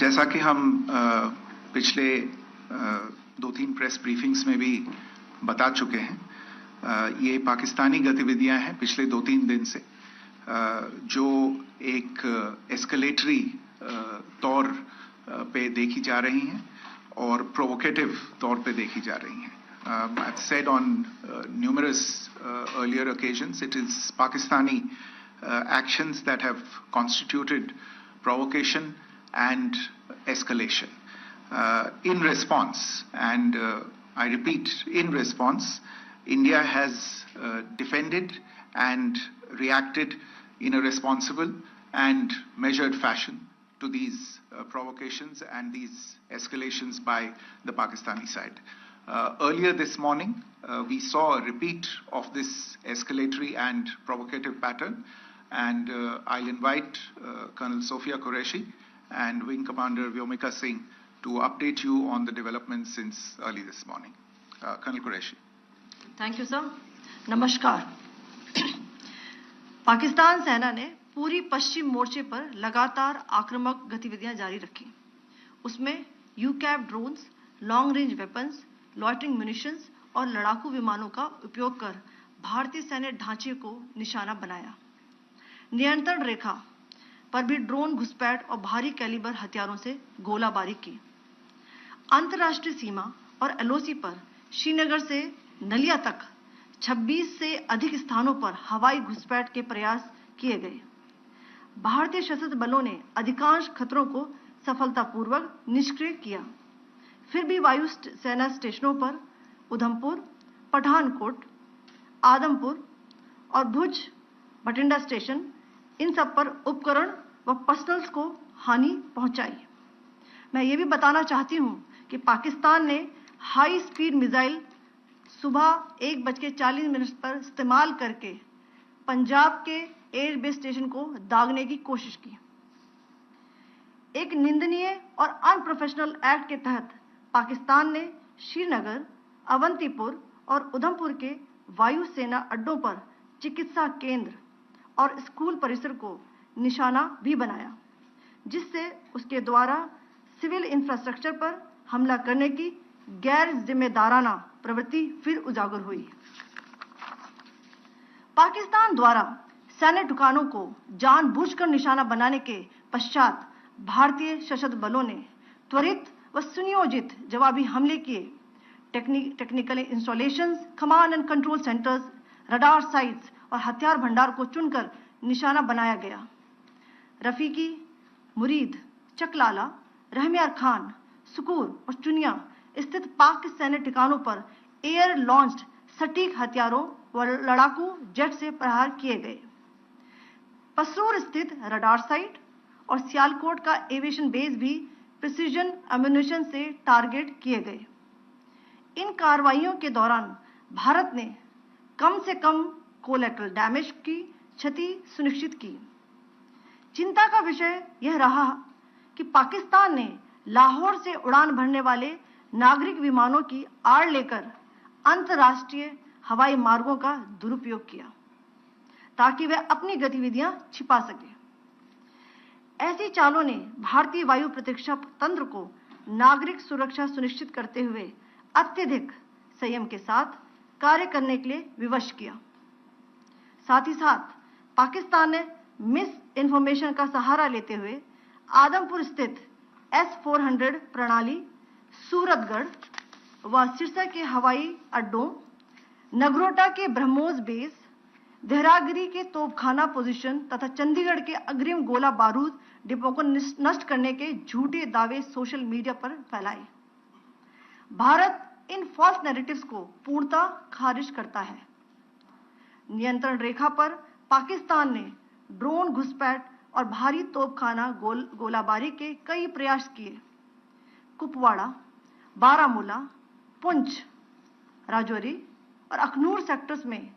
जैसा कि हम पिछले 2-3 प्रेस ब्रीफिंग्स में भी बता चुके हैं, ये पाकिस्तानी गतिविधियां हैं पिछले 2-3 दिन से, जो एक एस्केलेटरी तौर पे देखी जा रही हैं और प्रोवोकेटिव तौर पे देखी जा रही हैं. I've said on numerous earlier occasions, it is Pakistani actions that have constituted provocation and escalation. In response, and I repeat, in response, India has defended and reacted in a responsible and measured fashion to these provocations and these escalations by the Pakistani side. Earlier this morning, we saw a repeat of this escalatory and provocative pattern, and I'll invite Colonel Sophia Qureshi and Wing Commander Vyomika Singh to update you on the developments since early this morning. Colonel Qureshi. Thank you, sir. नमस्कार. पाकिस्तान सेना ने पूरी पश्चिम मोर्चे पर लगातार आक्रामक गतिविधियां जारी रखी. उसमें यूकैप drones, long range weapons, loitering munitions और लड़ाकू विमानों का उपयोग कर भारतीय सैन्य ढांचे को निशाना बनाया. नियंत्रण रेखा पर भी ड्रोन घुसपैठ और भारी कैलिबर हथियारों से गोलाबारी की. अंतर्राष्ट्रीय सीमा और एलओसी पर श्रीनगर से नलिया तक 26 से अधिक स्थानों पर हवाई घुसपैठ के प्रयास किए गए. भारतीय सशस्त्र बलों ने अधिकांश खतरों को सफलतापूर्वक निष्क्रिय किया. फिर भी वायु सेना स्टेशनों पर उधमपुर, पठानकोट, आदमपुर और भुज बठिंडा स्टेशन, इन सब पर उपकरण व पर्सनल्स को हानि पहुंचाई. मैं ये भी बताना चाहती हूं कि पाकिस्तान ने हाई स्पीड मिसाइल सुबह 1:40 पर इस्तेमाल करके पंजाब के एयरबेस स्टेशन को दागने की कोशिश की. एक निंदनीय और अनप्रोफेशनल एक्ट के तहत पाकिस्तान ने श्रीनगर, अवंतीपुर और उधमपुर के वायु सेना अड्डों पर चिकित्सा केंद्र और स्कूल परिसर को निशाना भी बनाया, जिससे उसके द्वारा सिविल इंफ्रास्ट्रक्चर पर हमला करने की गैर जिम्मेदाराना प्रवृत्ति फिर उजागर हुई. पाकिस्तान द्वारा सैन्य ठिकानों को जानबूझकर निशाना बनाने के पश्चात भारतीय सशस्त्र बलों ने त्वरित व सुनियोजित जवाबी हमले किए. Technical installations, command and control centres, radar sites और हथियार भंडार को चुनकर निशाना बनाया गया. रफीकी, मुरीद, चकलाला, रहमियार खान, सुकूर और चुनिया स्थित पाक सैन्य ठिकानों पर एयर लॉन्च्ड सटीक हथियारों व लड़ाकू जेट से प्रहार किए गए. पसरूर स्थित रडार साइट और सियालकोट का एविएशन बेस भी प्रिसीजन एम्यूनिशन से टारगेट किए गए. इन कार्रवाइयों के दौरान भारत ने कम से कम कोलैटरल डैमेज की क्षति सुनिश्चित की. चिंता का विषय यह रहा कि पाकिस्तान ने लाहौर से उड़ान भरने वाले नागरिक विमानों की आड़ लेकर अंतर्राष्ट्रीय हवाई मार्गों का दुरुपयोग किया ताकि वह अपनी गतिविधियां छिपा सके. ऐसी चालों ने भारतीय वायु प्रतिरक्षा तंत्र को नागरिक सुरक्षा सुनिश्चित करते हुए अत्यधिक संयम के साथ कार्य करने के लिए विवश किया. साथ ही साथ पाकिस्तान ने मिस इन्फॉर्मेशन का सहारा लेते हुए आदमपुर स्थित S-400 प्रणाली, सूरतगढ़ व सिरसा के हवाई अड्डों, नगरोटा के ब्रह्मोस बेस, देहरागिरी के तोपखाना पोजीशन तथा चंडीगढ़ के अग्रिम गोला बारूद डिपो को नष्ट करने के झूठे दावे सोशल मीडिया पर फैलाए. भारत इन फॉल्स नैरेटिव्स को पूर्णतः खारिज करता है. नियंत्रण रेखा पर पाकिस्तान ने ड्रोन घुसपैठ और भारी तोपखाना गोलाबारी के कई प्रयास किए. कुपवाड़ा, बारामूला, पुंछ, राजौरी और अखनूर सेक्टर्स में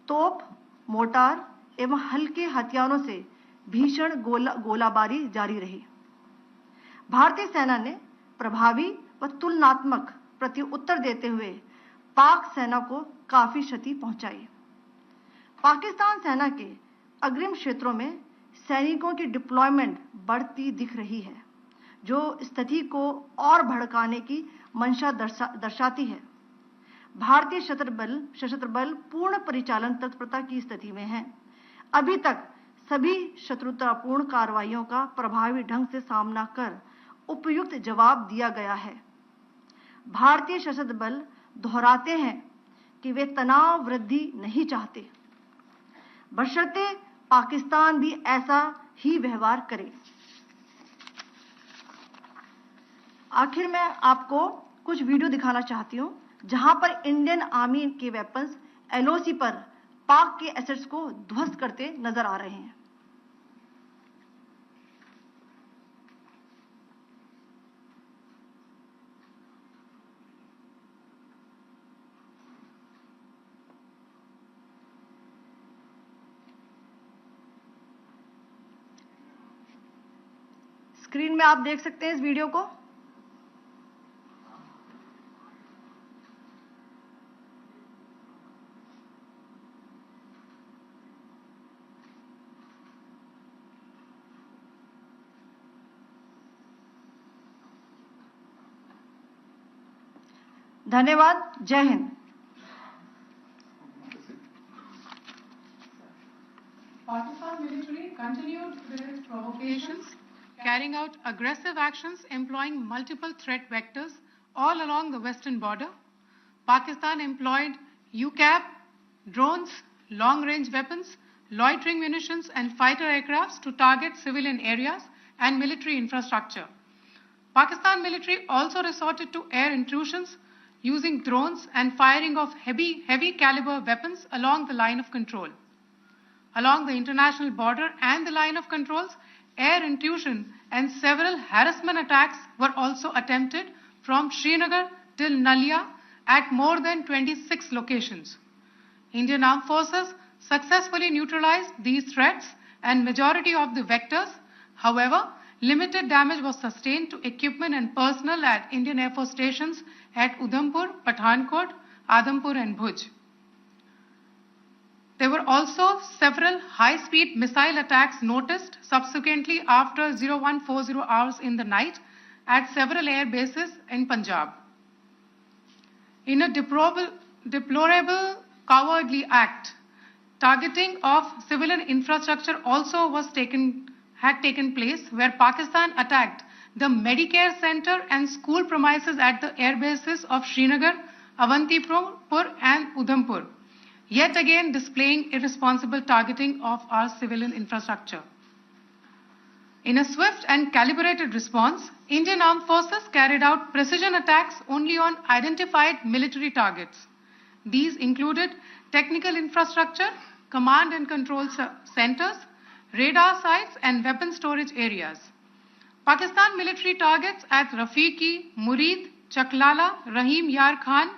तोप, मोर्टार एवं हल्के हथियारों से भीषण गोलाबारी जारी रही. भारतीय सेना ने प्रभावी व तुलनात्मक प्रत्युत्तर देते हुए पाक सेना को काफी क्षति पहुंचाई. पाकिस्तान सेना के अग्रिम क्षेत्रों में सैनिकों की डिप्लॉयमेंट बढ़ती दिख रही है, जो स्थिति को और भड़काने की मंशा दर्शाती है। भारतीय सशस्त्र बल पूर्ण परिचालन तत्परता की स्थिति में है। अभी तक सभी शत्रुतापूर्ण कार्रवाइयों का प्रभावी ढंग से सामना कर उपयुक्त जवाब दिया गया है। भारतीय सशस्त्र बल दोहराते हैं कि वे तनाव वृद्धि नहीं चाहते, बशर्ते पाकिस्तान भी ऐसा ही व्यवहार करे। आखिर में आपको कुछ वीडियो दिखाना चाहती हूं जहां पर इंडियन आर्मी के वेपन्स एलओसी पर पाक के एसेट्स को ध्वस्त करते नजर आ रहे हैं। स्क्रीन में आप देख सकते हैं इस वीडियो को। धन्यवाद। जय Hind. Pakistan military continued with its provocations, carrying out aggressive actions employing multiple threat vectors all along the western border. Pakistan employed UCAV, drones, long-range weapons, loitering munitions and fighter aircrafts to target civilian areas and military infrastructure. Pakistan military also resorted to air intrusions using drones and firing of heavy caliber weapons along the line of control. Along the international border and the line of controls, air intrusion and several harassment attacks were also attempted from Srinagar till Nalia at more than 26 locations. Indian Armed Forces successfully neutralized these threats and majority of the vectors. However, limited damage was sustained to equipment and personnel at Indian Air Force stations at Udhampur, Pathankot, Adhampur and Bhuj. There were also several high-speed missile attacks noticed subsequently after 0140 hours in the night at several air bases in Punjab. In a deplorable cowardly act, targeting of civilian infrastructure also had taken place, where Pakistan attacked the Medicare center and school premises at the air bases of Srinagar, Avantipur and Udhampur, yet again displaying irresponsible targeting of our civilian infrastructure. In a swift and calibrated response, Indian Armed Forces carried out precision attacks only on identified military targets. These included technical infrastructure, command and control centers, radar sites and weapon storage areas. Pakistan military targets at Rafiqi, Murid, Chaklala, Rahim Yar Khan,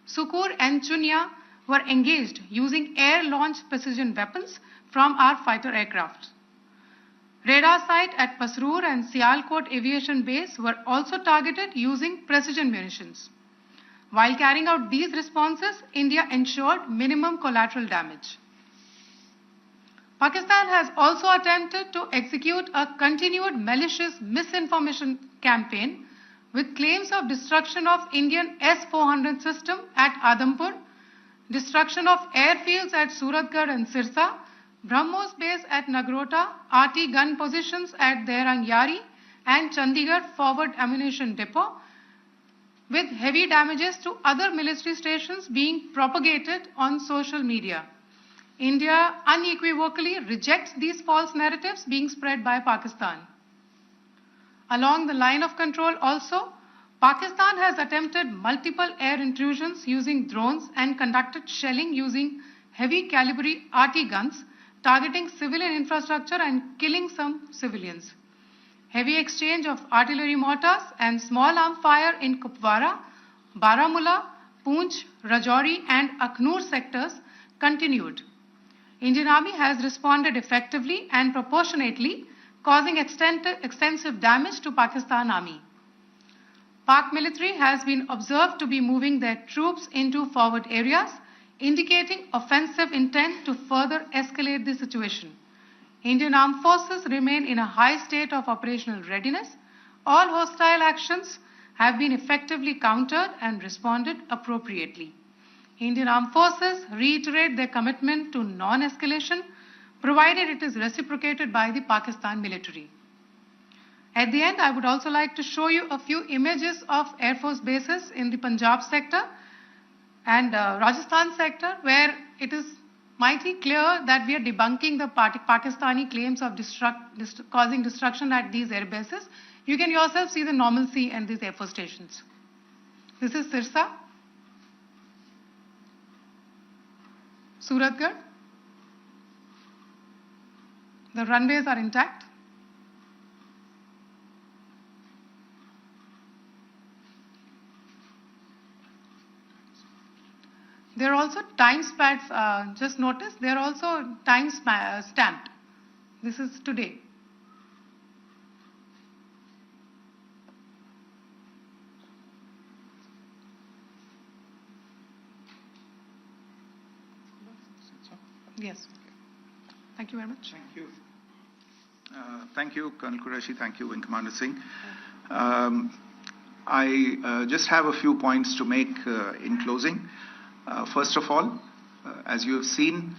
Sukur and Chunya were engaged using air-launched precision weapons from our fighter aircraft. Radar site at Pasroor and Sialkot Aviation Base were also targeted using precision munitions. While carrying out these responses, India ensured minimum collateral damage. Pakistan has also attempted to execute a continued malicious misinformation campaign with claims of destruction of Indian S-400 system at Adhampur, destruction of airfields at Suratgarh and Sirsa, BrahMos base at Nagrota, RT gun positions at Derang Yari and Chandigarh forward ammunition depot, with heavy damages to other military stations being propagated on social media. India unequivocally rejects these false narratives being spread by Pakistan. Along the line of control also, Pakistan has attempted multiple air intrusions using drones and conducted shelling using heavy caliber RT guns, targeting civilian infrastructure and killing some civilians. Heavy exchange of artillery mortars and small arm fire in Kupwara, Baramulla, Poonch, Rajouri and Akhnur sectors continued. Indian Army has responded effectively and proportionately, causing extensive damage to Pakistan Army. Pak military has been observed to be moving their troops into forward areas, indicating offensive intent to further escalate the situation. Indian Armed Forces remain in a high state of operational readiness. all hostile actions have been effectively countered and responded appropriately. Indian Armed Forces reiterate their commitment to non-escalation, provided it is reciprocated by the Pakistan military. At the end, I would also like to show you a few images of Air Force bases in the Punjab sector and Rajasthan sector, where it is mighty clear that we are debunking the Pakistani claims of causing destruction at these air bases. You can yourself see the normalcy in these Air Force stations. This is Sirsa, Suratgarh. The runways are intact. There are also time pads, just notice, they are also time stamped. This is today. Yes. Thank you very much. Thank you. Thank you, Colonel Qureshi. Thank you, Wing Commander Singh. I just have a few points to make in closing. First of all, as you have seen,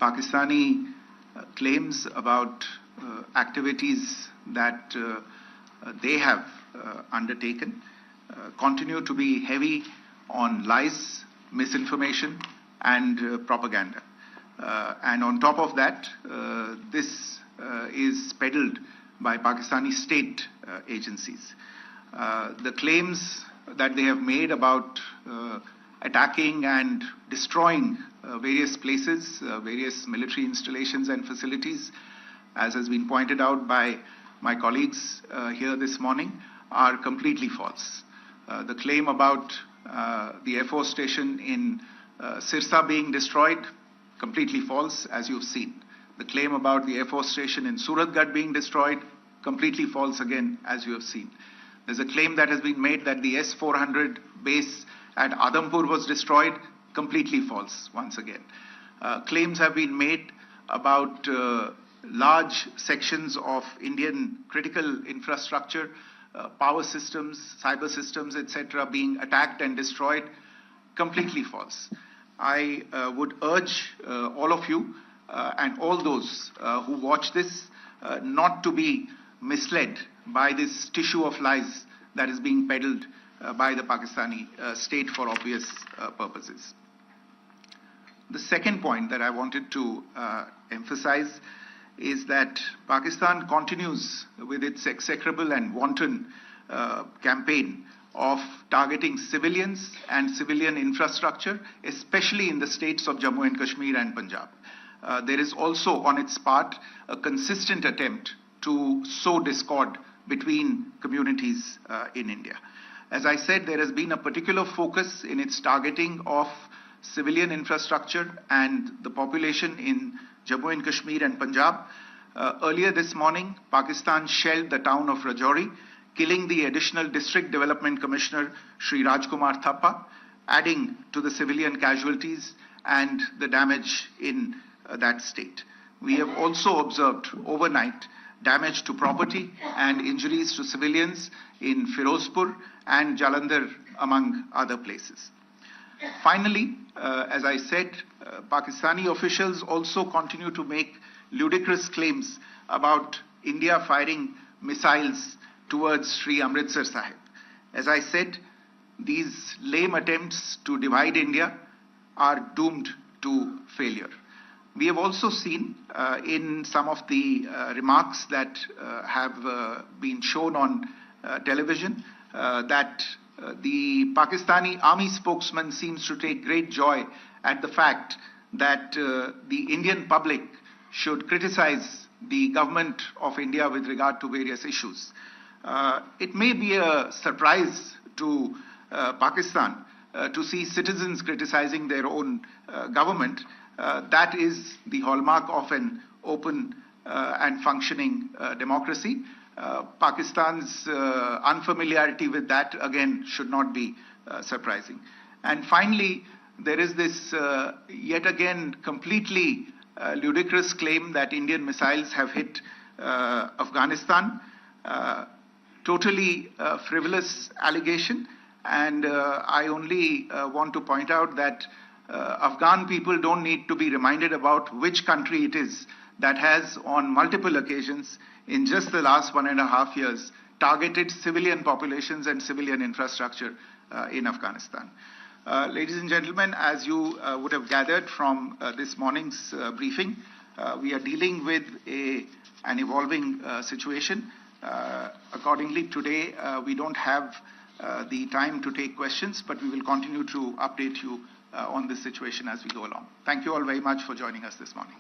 Pakistani claims about activities that they have undertaken continue to be heavy on lies, misinformation, and propaganda. And on top of that, this is peddled by Pakistani state agencies. The claims that they have made about attacking and destroying various places, various military installations and facilities, as has been pointed out by my colleagues here this morning, are completely false. The claim about the Air Force station in Sirsa being destroyed, completely false, as you've seen. The claim about the Air Force station in Suratgarh being destroyed, completely false again, as you have seen. There's a claim that has been made that the S-400 base at Adampur was destroyed, completely false once again. Claims have been made about large sections of Indian critical infrastructure, power systems, cyber systems, etc., being attacked and destroyed, completely false. I would urge all of you and all those who watch this not to be misled by this tissue of lies that is being peddled by the Pakistani state for obvious purposes. The second point that I wanted to emphasize is that Pakistan continues with its execrable and wanton campaign of targeting civilians and civilian infrastructure, especially in the states of Jammu and Kashmir and Punjab. There is also on its part a consistent attempt to sow discord between communities in India. As I said, there has been a particular focus in its targeting of civilian infrastructure and the population in Jammu and Kashmir and Punjab. Earlier this morning, Pakistan shelled the town of Rajouri, killing the additional District Development Commissioner, Shri Rajkumar Thappa, adding to the civilian casualties and the damage in that state. We have also observed overnight damage to property and injuries to civilians in Firozpur and Jalandhar, among other places. Finally, as I said, Pakistani officials also continue to make ludicrous claims about India firing missiles towards Sri Amritsar Sahib. As I said, these lame attempts to divide India are doomed to failure. We have also seen in some of the remarks that have been shown on television that the Pakistani army spokesman seems to take great joy at the fact that the Indian public should criticize the government of India with regard to various issues. It may be a surprise to Pakistan to see citizens criticizing their own government. That is the hallmark of an open and functioning democracy. Pakistan's unfamiliarity with that, again, should not be surprising. And finally, there is this yet again completely ludicrous claim that Indian missiles have hit Afghanistan. totally frivolous allegation. And I only want to point out that Afghan people don't need to be reminded about which country it is that has on multiple occasions in just the last 1.5 years targeted civilian populations and civilian infrastructure in Afghanistan. Ladies and gentlemen, as you would have gathered from this morning's briefing, we are dealing with an evolving situation. Accordingly, today we don't have the time to take questions, but we will continue to update you on this situation as we go along. Thank you all very much for joining us this morning.